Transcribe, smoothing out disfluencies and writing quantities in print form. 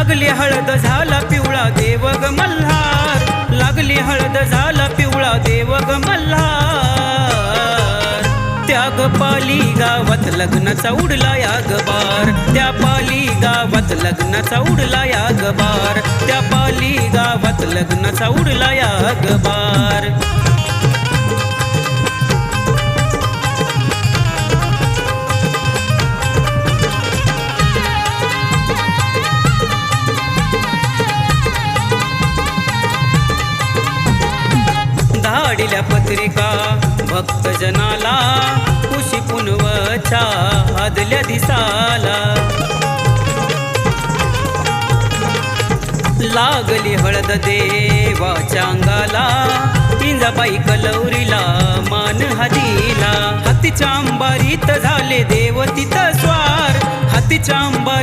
लागली हळद झाला पिवळा देव ग मल्हार, लागली हळद झाला पिवळा देव ग मल्हार। त्या ग पाली गावात लग्नाचा उडला या गबार, त्या पाली गावात लग्नाचा उडला या गबार, त्या पाली गावात लग्नाचा उडला या गबार। धाडिल्या पत्रिका भक्तजनाला कुशी पुनवच्या आदल्या दिसाला, लागली हळद देवाच्या अंगाला, इंजाबाई कलौरीला मान हदीला। हातीच्या अंबारीत झाले देव तिथं स्वार, हातीच्या अंबारी